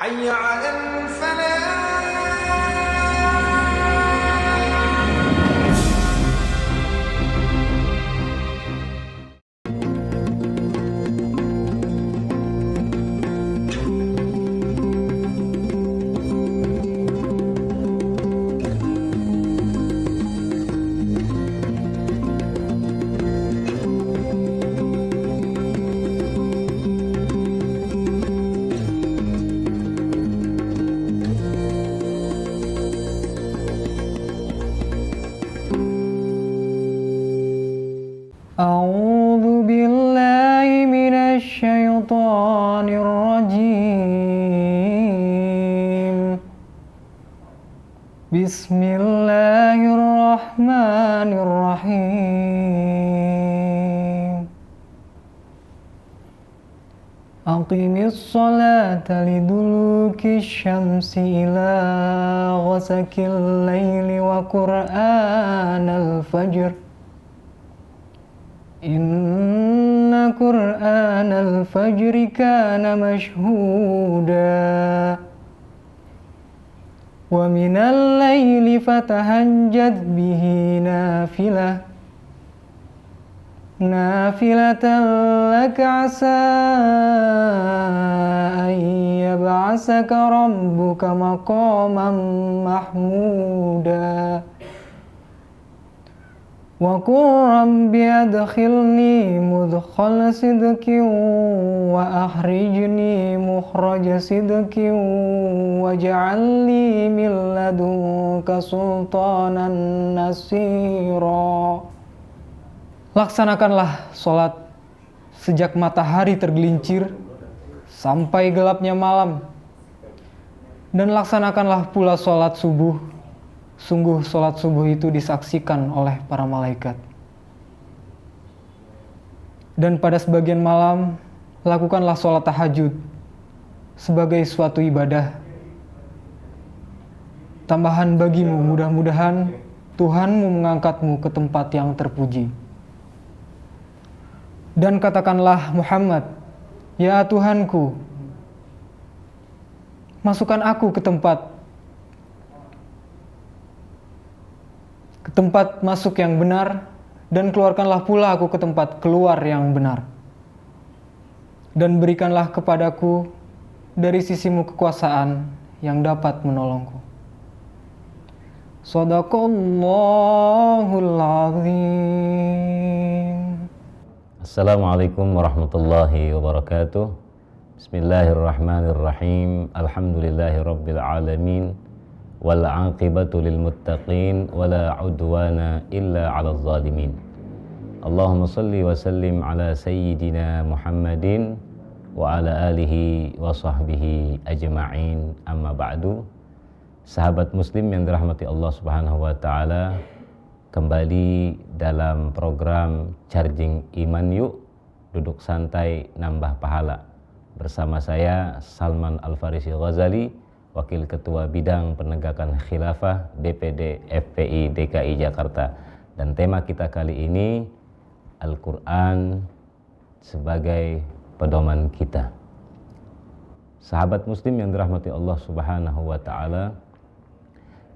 حي على الفلاح. أعوذ بالله من الشيطان الرجيم. بسم الله الرحمن الرحيم. أقم الصلاة لدلوك الشمس إلى غسق الليل وقرآن الفجر إن قرآن الفجر كان مشهودا ومن الليل فتهجد به نافلة لك عسى أن يبعثك ربك مقاما محمودا وقل رب أدخلني مدخل صدق وأخرجني مخرج صدق واجعل لي من لدنك سلطانا نصيرا. Laksanakanlah sholat sejak matahari tergelincir sampai gelapnya malam, dan laksanakanlah pula sholat subuh. Sungguh sholat subuh itu disaksikan oleh para malaikat. Dan pada sebagian malam, lakukanlah sholat tahajud sebagai suatu ibadah. Tambahan bagimu, mudah-mudahan Tuhanmu mengangkatmu ke tempat yang terpuji. Dan katakanlah Muhammad, ya Tuhanku, masukkan aku ke tempat masuk yang benar, dan keluarkanlah pula aku ke tempat keluar yang benar. Dan berikanlah kepadaku dari sisimu kekuasaan yang dapat menolongku. Shadaqallahul azim. Assalamualaikum warahmatullahi wabarakatuh. Bismillahirrahmanirrahim. Alhamdulillahi rabbil alamin. Wal aqibatu lil muttaqin wala udwana illa 'alal zalimin. Allahumma shalli wa sallim ala sayyidina Muhammadin wa ala alihi wa sahbihi ajma'in. Amma ba'du. Sahabat muslim yang dirahmati Allah Subhanahu wa taala, kembali dalam program Charging Iman Yuk, duduk santai nambah pahala. Bersama saya Salman Al-Farisi Ghazali, Wakil Ketua Bidang Penegakan Khilafah DPD FPI DKI Jakarta. Dan tema kita kali ini Al-Quran sebagai pedoman kita. Sahabat muslim yang dirahmati Allah Subhanahu wa ta'ala,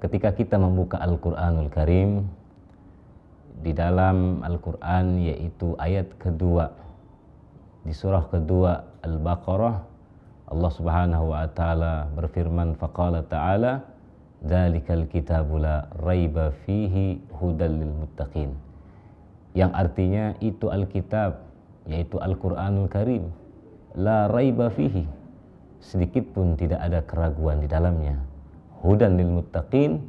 ketika kita membuka Al-Quranul Karim, di dalam Al-Quran yaitu ayat kedua di surah kedua Al-Baqarah, Allah Subhanahu wa taala berfirman, faqala ta'ala dzalikal kitabu la raiba fihi hudal lil muttaqin, yang artinya itu Alkitab yaitu Al-Qur'anul Karim, la raiba fihi, sedikit pun tidak ada keraguan di dalamnya, hudan lil muttaqin,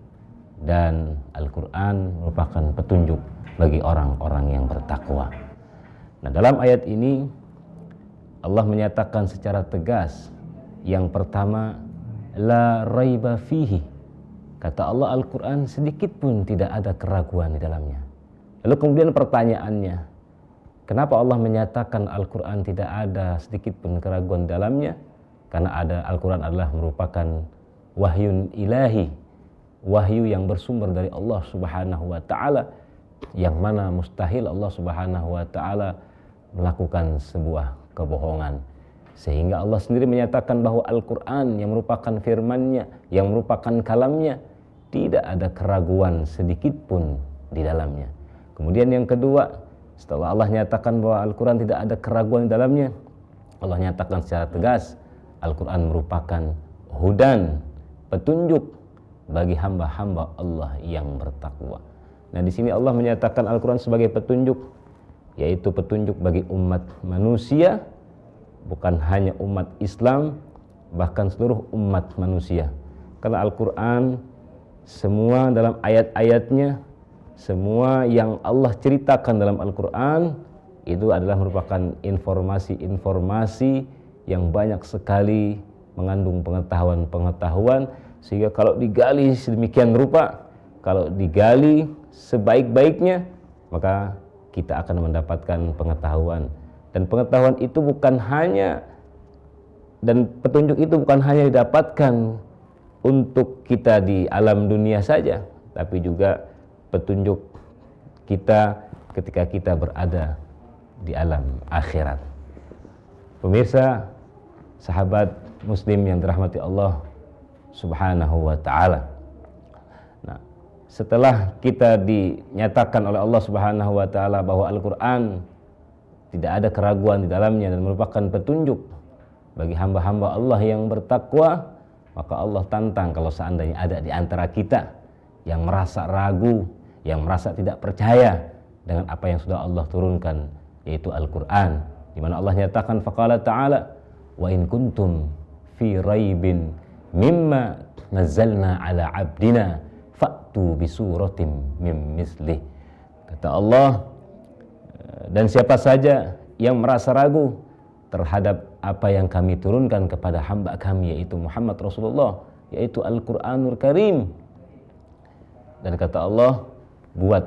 dan Al-Qur'an merupakan petunjuk bagi orang-orang yang bertakwa. Nah, dalam ayat ini Allah menyatakan secara tegas, yang pertama, la raiba fihi. Kata Allah, Al-Quran sedikit pun tidak ada keraguan di dalamnya. Lalu kemudian pertanyaannya, kenapa Allah menyatakan Al-Quran tidak ada sedikit pun keraguan di dalamnya? Karena Al-Quran adalah merupakan wahyun ilahi, wahyu yang bersumber dari Allah Subhanahu wa ta'ala, yang mana mustahil Allah Subhanahu wa ta'ala melakukan sebuah kebohongan. Sehingga Allah sendiri menyatakan bahwa Al-Quran yang merupakan firman-Nya, yang merupakan kalamnya, tidak ada keraguan sedikit pun di dalamnya. Kemudian yang kedua, setelah Allah nyatakan bahwa Al-Quran tidak ada keraguan di dalamnya, Allah nyatakan secara tegas, Al-Quran merupakan hudan, petunjuk bagi hamba-hamba Allah yang bertakwa. Nah, di sini Allah menyatakan Al-Quran sebagai petunjuk, yaitu petunjuk bagi umat manusia, bukan hanya umat Islam, bahkan seluruh umat manusia. Karena Al-Quran semua dalam ayat-ayatnya, semua yang Allah ceritakan dalam Al-Quran itu adalah merupakan informasi-informasi yang banyak sekali mengandung pengetahuan-pengetahuan, sehingga kalau digali sedemikian rupa, kalau digali sebaik-baiknya, maka kita akan mendapatkan pengetahuan. Dan pengetahuan itu bukan hanya, dan petunjuk itu bukan hanya didapatkan untuk kita di alam dunia saja, tapi juga petunjuk kita ketika kita berada di alam akhirat. Pemirsa, sahabat muslim yang dirahmati Allah Subhanahu wa ta'ala. Nah, setelah kita dinyatakan oleh Allah Subhanahu wa ta'ala bahwa Al-Quran tidak ada keraguan di dalamnya dan merupakan petunjuk bagi hamba-hamba Allah yang bertakwa, maka Allah tantang kalau seandainya ada di antara kita yang merasa ragu, yang merasa tidak percaya dengan apa yang sudah Allah turunkan, yaitu Al-Quran, di mana Allah nyatakan faqala ta'ala wa in kuntum fi raibin mimma nazzalna ala abdina fa'tu bisuratim mim mislih. Kata Allah, dan siapa saja yang merasa ragu terhadap apa yang kami turunkan kepada hamba kami, yaitu Muhammad Rasulullah, yaitu Al-Quranul Karim. Dan kata Allah, buat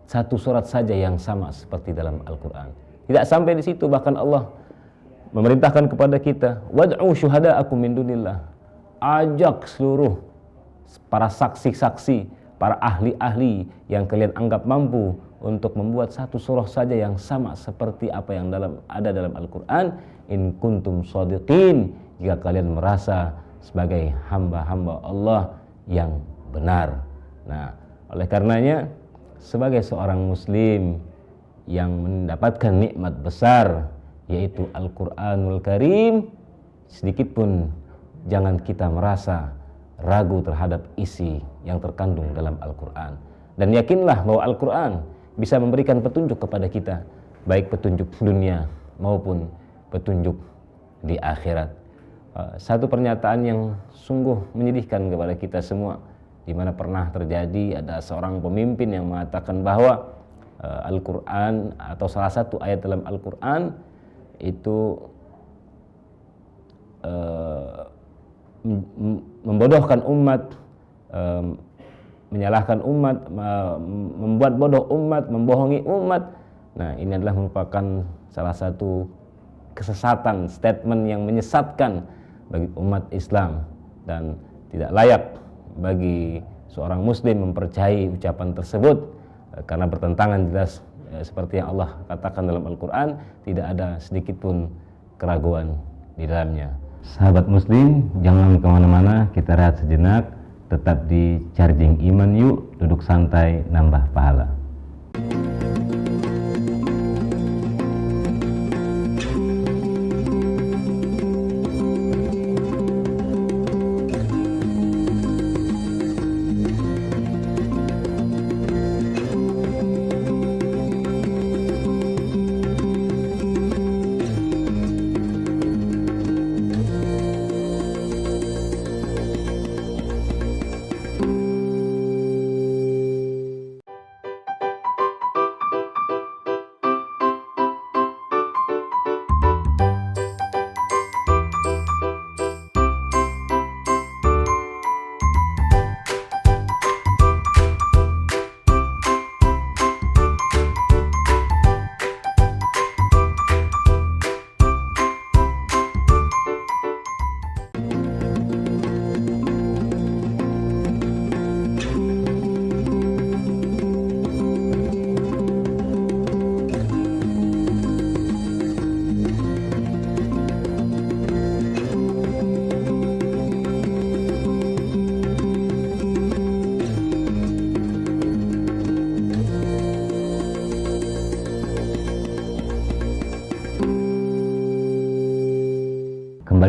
satu surat saja yang sama seperti dalam Al-Quran. Tidak sampai di situ, bahkan Allah memerintahkan kepada kita, wad'u syuhada'akum min dunillah, ajak seluruh para saksi-saksi, para ahli-ahli yang kalian anggap mampu untuk membuat satu surah saja yang sama seperti apa yang ada dalam Al-Quran, in kuntum shadiqin, jika kalian merasa sebagai hamba-hamba Allah yang benar. Nah, oleh karenanya sebagai seorang muslim yang mendapatkan nikmat besar, yaitu Al-Quranul Karim, sedikit pun jangan kita merasa ragu terhadap isi yang terkandung dalam Al-Quran. Dan yakinlah bahwa Al-Quran bisa memberikan petunjuk kepada kita, baik petunjuk dunia maupun petunjuk di akhirat. Satu pernyataan yang sungguh menyedihkan kepada kita semua, di mana pernah terjadi ada seorang pemimpin yang mengatakan bahwa Al-Quran atau salah satu ayat dalam Al-Quran itu membodohkan umat, menyalahkan umat, membuat bodoh umat, membohongi umat. Nah, ini adalah merupakan salah satu kesesatan, statement yang menyesatkan bagi umat Islam, dan tidak layak bagi seorang muslim mempercayai ucapan tersebut, karena bertentangan jelas seperti yang Allah katakan dalam Al-Quran, tidak ada sedikit pun keraguan di dalamnya. Sahabat muslim, jangan kemana-mana, kita rehat sejenak, tetap di Charging Iman yuk, duduk santai, nambah pahala.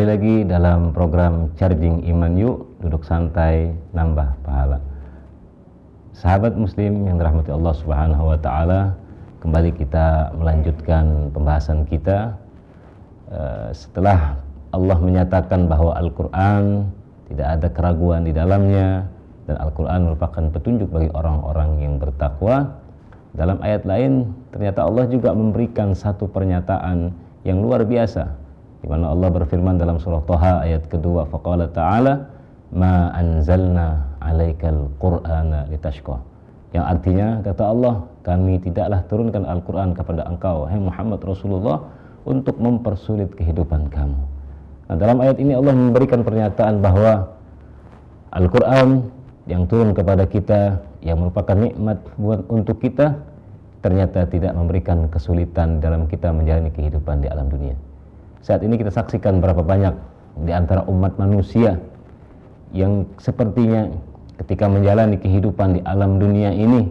Kembali lagi dalam program Charging Iman Yuk, duduk santai, nambah pahala. Sahabat muslim yang dirahmati Allah Subhanahu wa taala, kembali kita melanjutkan pembahasan kita setelah Allah menyatakan bahwa Al-Qur'an tidak ada keraguan di dalamnya dan Al-Qur'an merupakan petunjuk bagi orang-orang yang bertakwa. Dalam ayat lain ternyata Allah juga memberikan satu pernyataan yang luar biasa, di mana Allah berfirman dalam surah Thaha ayat kedua, faqala ta'ala ma anzalna 'alaikal qur'ana litashqa, yang artinya kata Allah, kami tidaklah turunkan Al-Qur'an kepada engkau hai Muhammad Rasulullah untuk mempersulit kehidupan kamu. Nah, dalam ayat ini Allah memberikan pernyataan bahwa Al-Qur'an yang turun kepada kita, yang merupakan nikmat untuk kita, ternyata tidak memberikan kesulitan dalam kita menjalani kehidupan di alam dunia. Saat ini kita saksikan berapa banyak di antara umat manusia yang sepertinya ketika menjalani kehidupan di alam dunia ini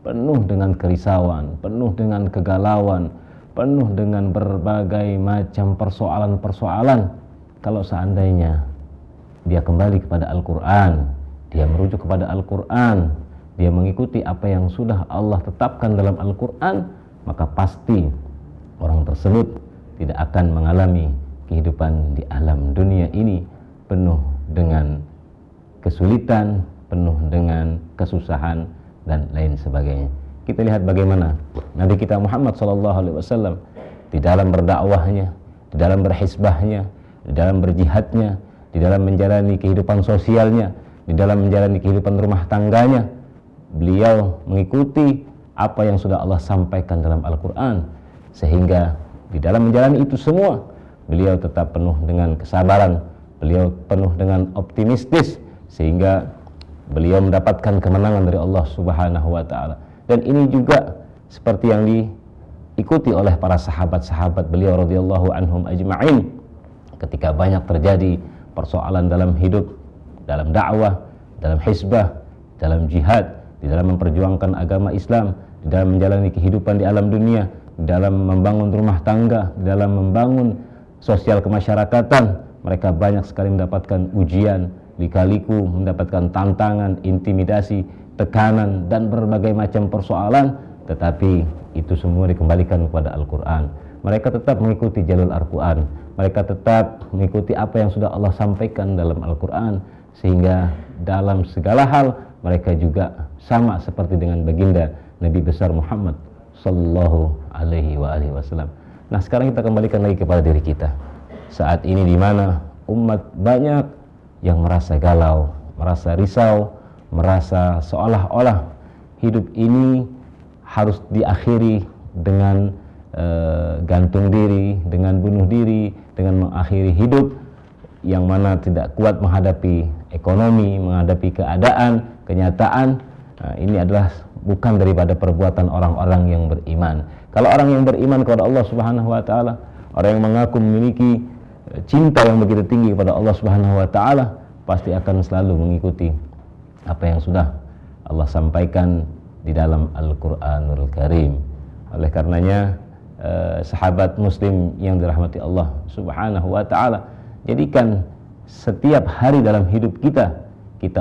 penuh dengan kerisauan, penuh dengan kegalauan, penuh dengan berbagai macam persoalan-persoalan. Kalau seandainya dia kembali kepada Al-Quran, dia merujuk kepada Al-Quran, dia mengikuti apa yang sudah Allah tetapkan dalam Al-Quran, maka pasti orang tersebut tidak akan mengalami kehidupan di alam dunia ini penuh dengan kesulitan, penuh dengan kesusahan dan lain sebagainya. Kita lihat bagaimana Nabi kita Muhammad SAW di dalam berdakwahnya, di dalam berhisbahnya, di dalam berjihadnya, di dalam menjalani kehidupan sosialnya, di dalam menjalani kehidupan rumah tangganya, beliau mengikuti apa yang sudah Allah sampaikan dalam Al-Quran, sehingga di dalam menjalani itu semua beliau tetap penuh dengan kesabaran, beliau penuh dengan optimistis, sehingga beliau mendapatkan kemenangan dari Allah Subhanahu wa taala. Dan ini juga seperti yang diikuti oleh para sahabat-sahabat beliau radhiyallahu anhum ajma'in. Ketika banyak terjadi persoalan dalam hidup, dalam dakwah, dalam hisbah, dalam jihad, di dalam memperjuangkan agama Islam, di dalam menjalani kehidupan di alam dunia, di dalam membangun rumah tangga, di dalam membangun sosial kemasyarakatan, mereka banyak sekali mendapatkan ujian, lika-liku, mendapatkan tantangan, intimidasi, tekanan, dan berbagai macam persoalan. Tetapi itu semua dikembalikan kepada Al-Quran. Mereka tetap mengikuti jalur Al-Quran, mereka tetap mengikuti apa yang sudah Allah sampaikan dalam Al-Quran, sehingga dalam segala hal mereka juga sama seperti dengan baginda Nabi besar Muhammad Sallallahu Alaihi Wasallam. Nah, sekarang kita kembalikan lagi kepada diri kita. Saat ini di mana umat banyak yang merasa galau, merasa risau, merasa seolah-olah hidup ini harus diakhiri dengan gantung diri, dengan bunuh diri, dengan mengakhiri hidup, yang mana tidak kuat menghadapi ekonomi, menghadapi keadaan, kenyataan. Nah, ini adalah bukan daripada perbuatan orang-orang yang beriman. Kalau orang yang beriman kepada Allah Subhanahu wa taala, orang yang mengaku memiliki cinta yang begitu tinggi kepada Allah Subhanahu wa taala, pasti akan selalu mengikuti apa yang sudah Allah sampaikan di dalam Al-Qur'anul Karim. Oleh karenanya, sahabat muslim yang dirahmati Allah Subhanahu wa taala, jadikan setiap hari dalam hidup kita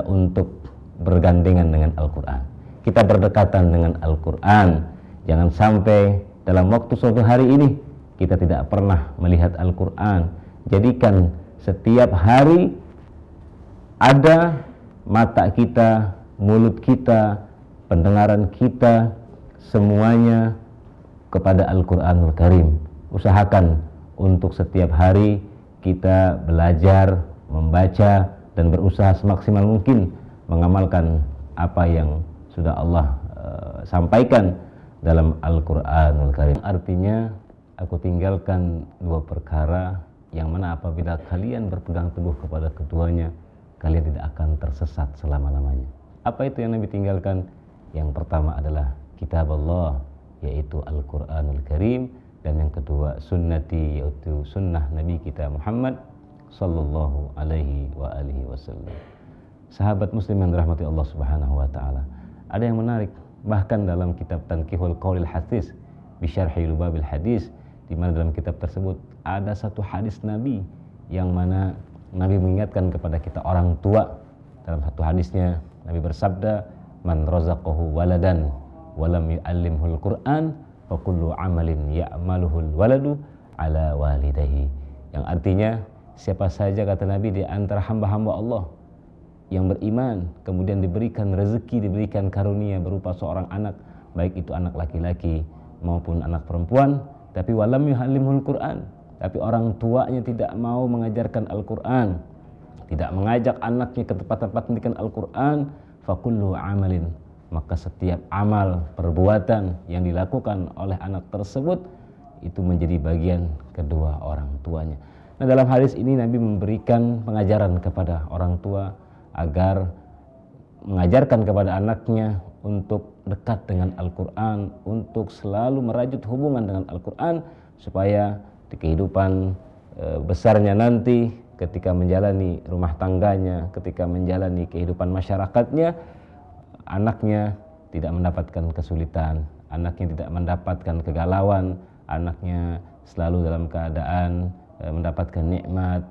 untuk bergandengan dengan Al-Qur'an. Kita berdekatan dengan Al-Quran. Jangan sampai dalam waktu suatu hari ini kita tidak pernah melihat Al-Quran. Jadikan setiap hari ada mata kita, mulut kita, pendengaran kita, semuanya kepada Al-Quranul Karim. Usahakan untuk setiap hari kita belajar, membaca, dan berusaha semaksimal mungkin mengamalkan apa yang sudah Allah sampaikan dalam Al-Quranul Karim. Artinya, aku tinggalkan dua perkara yang mana apabila kalian berpegang teguh kepada keduanya, kalian tidak akan tersesat selama-lamanya. Apa itu yang Nabi tinggalkan? Yang pertama adalah kitab Allah, yaitu Al-Quranul Karim, dan yang kedua sunnati, yaitu sunnah Nabi kita Muhammad Sallallahu Alaihi Wasallam. Sahabat muslim yang dirahmati Allah Subhanahu wa taala, ada yang menarik bahkan dalam kitab Tanqihul Qaulil Hadis bi Syarhi Lubabil Hadis, di mana dalam kitab tersebut ada satu hadis Nabi yang mana Nabi mengingatkan kepada kita orang tua. Dalam satu hadisnya Nabi bersabda, man razaqahu waladan walam yu'allimhul Qur'an fa kullu amalin ya'maluhul waladu ala walidayhi. Yang artinya siapa saja, kata Nabi, di antara hamba-hamba Allah yang beriman kemudian diberikan rezeki, diberikan karunia berupa seorang anak, baik itu anak laki-laki maupun anak perempuan, tapi walam yu'allimhul Qur'an, tapi orang tuanya tidak mau mengajarkan Al-Qur'an, tidak mengajak anaknya ke tempat-tempat pendidikan Al-Quran, fakullu amalin, maka setiap amal perbuatan yang dilakukan oleh anak tersebut itu menjadi bagian kedua orang tuanya. Nah, dalam hadis ini Nabi memberikan pengajaran kepada orang tua agar mengajarkan kepada anaknya untuk dekat dengan Al-Quran, untuk selalu merajut hubungan dengan Al-Quran, supaya di kehidupan besarnya nanti, ketika menjalani rumah tangganya, ketika menjalani kehidupan masyarakatnya, anaknya tidak mendapatkan kesulitan, anaknya tidak mendapatkan kegalauan, anaknya selalu dalam keadaan mendapatkan nikmat,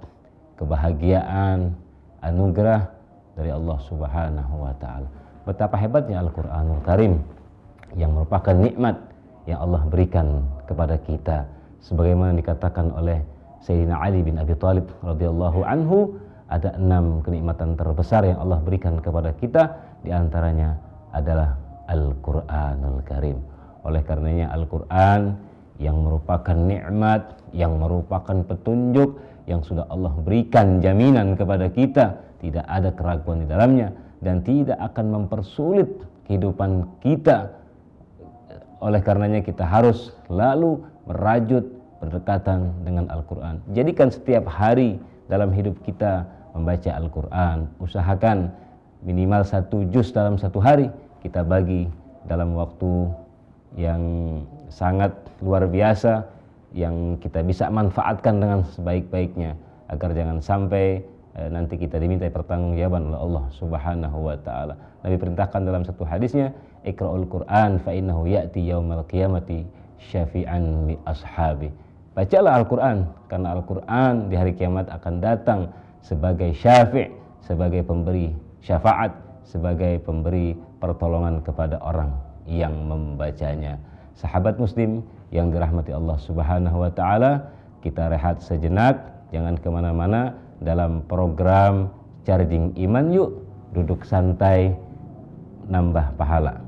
kebahagiaan, anugerah dari Allah Subhanahu wa taala. Betapa hebatnya Al-Qur'anul Karim yang merupakan nikmat yang Allah berikan kepada kita, sebagaimana dikatakan oleh Sayyidina Ali bin Abi Thalib radhiyallahu anhu, ada 6 kenikmatan terbesar yang Allah berikan kepada kita, di antaranya adalah Al-Qur'anul Karim. Oleh karenanya Al-Qur'an yang merupakan nikmat, yang merupakan petunjuk yang sudah Allah berikan jaminan kepada kita, tidak ada keraguan di dalamnya dan tidak akan mempersulit kehidupan kita. Oleh karenanya kita harus lalu merajut berdekatan dengan Al-Quran. Jadikan setiap hari dalam hidup kita membaca Al-Quran. Usahakan minimal 1 juz dalam 1 hari kita bagi dalam waktu yang sangat luar biasa, yang kita bisa manfaatkan dengan sebaik-baiknya, agar jangan sampai nanti kita diminta pertanggungjawaban oleh Allah Subhanahu wa taala. Nabi perintahkan dalam satu hadisnya, Iqra'ul Qur'an fa innahu ya'ti yaumal qiyamati syafi'an li ashabi. Bacalah Al-Quran, karena Al-Quran di hari kiamat akan datang sebagai syafi', sebagai pemberi syafaat, sebagai pemberi pertolongan kepada orang yang membacanya. Sahabat muslim yang dirahmati Allah Subhanahu wa taala, kita rehat sejenak, jangan kemana-mana. Dalam program Charging Iman Yuk, duduk santai, nambah pahala.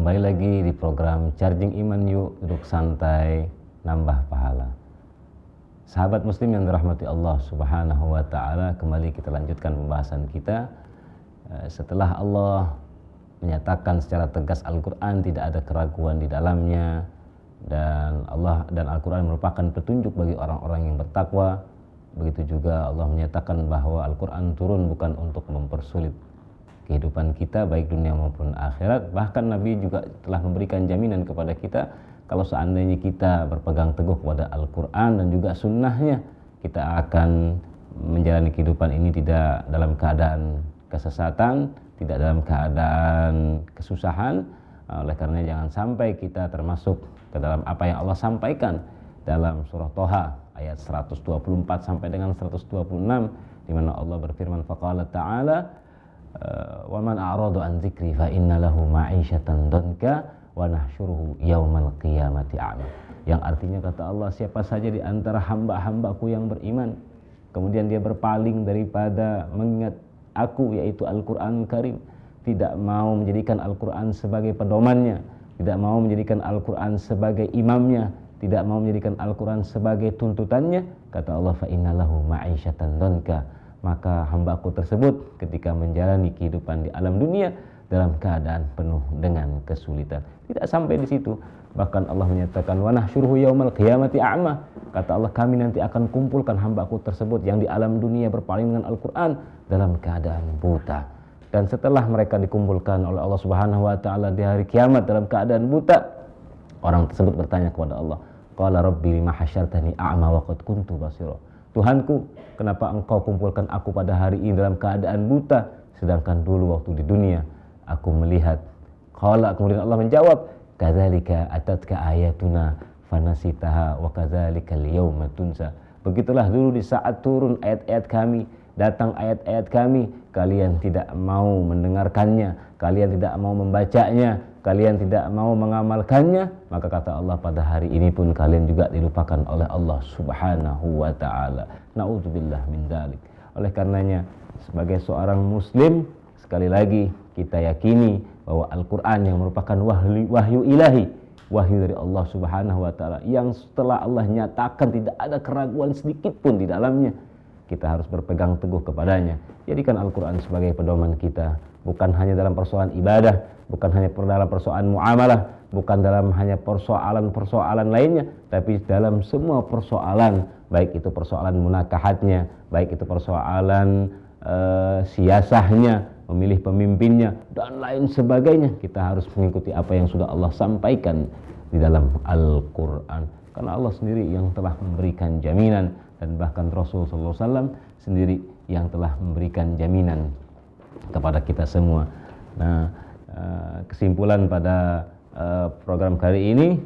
Kembali lagi di program Charging Iman Yuk, duduk santai, nambah pahala. Sahabat muslim yang dirahmati Allah Subhanahu wa taala, kembali kita lanjutkan pembahasan kita. Setelah Allah menyatakan secara tegas Al-Qur'an tidak ada keraguan di dalamnya, dan Al-Qur'an merupakan petunjuk bagi orang-orang yang bertakwa, begitu juga Allah menyatakan bahwa Al-Qur'an turun bukan untuk mempersulit kehidupan kita baik dunia maupun akhirat. Bahkan Nabi juga telah memberikan jaminan kepada kita, kalau seandainya kita berpegang teguh kepada Al-Quran dan juga sunnahnya, kita akan menjalani kehidupan ini tidak dalam keadaan kesesatan, tidak dalam keadaan kesusahan, Oleh karena jangan sampai kita termasuk ke dalam apa yang Allah sampaikan dalam surah Toha ayat 124 sampai dengan 126, di mana Allah berfirman, faqala ta'ala wa man a'radu an dzikri fa inna lahu ma'isyatan danka wa nahsyuruhu yaumal qiyamati a'ma. Yang artinya kata Allah, siapa saja di antara hamba-hambaku yang beriman kemudian dia berpaling daripada mengingat aku, yaitu Al-Qur'an Karim, tidak mau menjadikan Al-Qur'an sebagai pedomannya, tidak mau menjadikan Al-Qur'an sebagai imamnya, tidak mau menjadikan Al-Qur'an sebagai tuntutannya, kata Allah, fa innalahu ma'isyatan danka, maka hambaku tersebut ketika menjalani kehidupan di alam dunia dalam keadaan penuh dengan kesulitan. Tidak sampai di situ, bahkan Allah menyatakan wa nahsyuruhu yaumal qiyamati a'ma, kata Allah, kami nanti akan kumpulkan hambaku tersebut yang di alam dunia berpaling dengan Al-Qur'an dalam keadaan buta. Dan setelah mereka dikumpulkan oleh Allah Subhanahu wa taala di hari kiamat dalam keadaan buta, orang tersebut bertanya kepada Allah, qala rabbi lima hasyartani a'ma wa qad kuntu basira. Tuhanku, kenapa engkau kumpulkan aku pada hari ini dalam keadaan buta, sedangkan dulu waktu di dunia aku melihat. Qala, kemudian Allah menjawab, kadzalika atatka ayatuna fanasitaha wa kadzalikal yauma tunsa. Begitulah dulu di saat turun ayat-ayat kami, datang ayat-ayat kami, kalian tidak mau mendengarkannya, kalian tidak mau membacanya, kalian tidak mau mengamalkannya, maka kata Allah, pada hari ini pun kalian juga dilupakan oleh Allah Subhanahu wa taala. Na'udzubillah min dzalik. Oleh karenanya, sebagai seorang muslim, sekali lagi kita yakini bahwa Al-Qur'an yang merupakan wahyu ilahi, wahyu dari Allah Subhanahu wa taala, yang setelah Allah nyatakan tidak ada keraguan sedikit pun di dalamnya, kita harus berpegang teguh kepadanya. Jadikan Al-Qur'an sebagai pedoman kita, bukan hanya dalam persoalan ibadah, bukan hanya dalam persoalan muamalah, bukan dalam hanya persoalan-persoalan lainnya, tapi dalam semua persoalan, baik itu persoalan munakahatnya, baik itu persoalan siasahnya, memilih pemimpinnya, dan lain sebagainya. Kita harus mengikuti apa yang sudah Allah sampaikan di dalam Al-Qur'an, karena Allah sendiri yang telah memberikan jaminan, dan bahkan Rasul sallallahu alaihi wasallam sendiri yang telah memberikan jaminan kepada kita semua. Nah, kesimpulan pada program kali ini,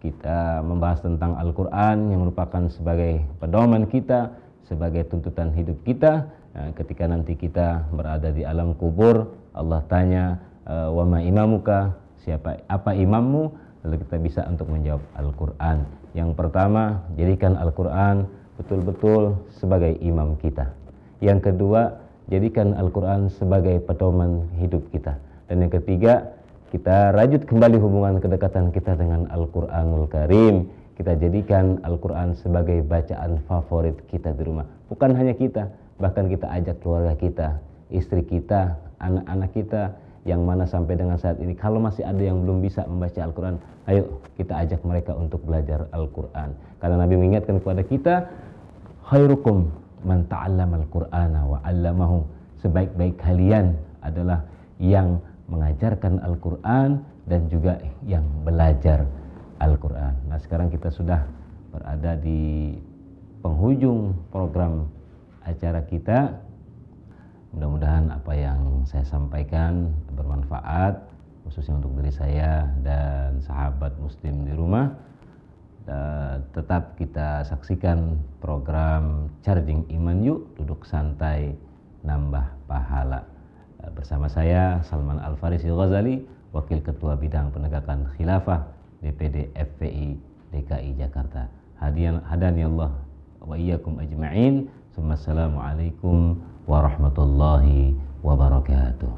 kita membahas tentang Al-Qur'an yang merupakan sebagai pedoman kita, sebagai tuntutan hidup kita. Ketika nanti kita berada di alam kubur, Allah tanya, wa ma imamuka, apa imammu? Lalu kita bisa untuk menjawab Al-Qur'an. Yang pertama, jadikan Al-Qur'an betul-betul sebagai imam kita. Yang kedua, jadikan Al-Qur'an sebagai pedoman hidup kita. Dan yang ketiga, kita rajut kembali hubungan kedekatan kita dengan Al-Qur'anul Karim. Kita jadikan Al-Qur'an sebagai bacaan favorit kita di rumah. Bukan hanya kita, bahkan kita ajak keluarga kita, istri kita, anak-anak kita, yang mana sampai dengan saat ini kalau masih ada yang belum bisa membaca Al-Qur'an, ayo kita ajak mereka untuk belajar Al-Qur'an. Karena Nabi mengingatkan kepada kita, khairukum man ta'allama al-Qur'ana wa 'allamahu. Sebaik-baik kalian adalah yang mengajarkan Al-Qur'an dan juga yang belajar Al-Qur'an. Nah, sekarang kita sudah berada di penghujung program acara kita. Mudah-mudahan apa yang saya sampaikan bermanfaat, khususnya untuk diri saya dan sahabat muslim di rumah. Tetap kita saksikan program Charging Iman Yuk, duduk santai nambah pahala. Bersama saya Salman Al-Farisi Ghazali, Wakil Ketua Bidang Penegakan Khilafah DPD FPI DKI Jakarta. Hadani Allah wa iyyakum ajma'in. Assalamualaikum warahmatullahi wabarakatuh.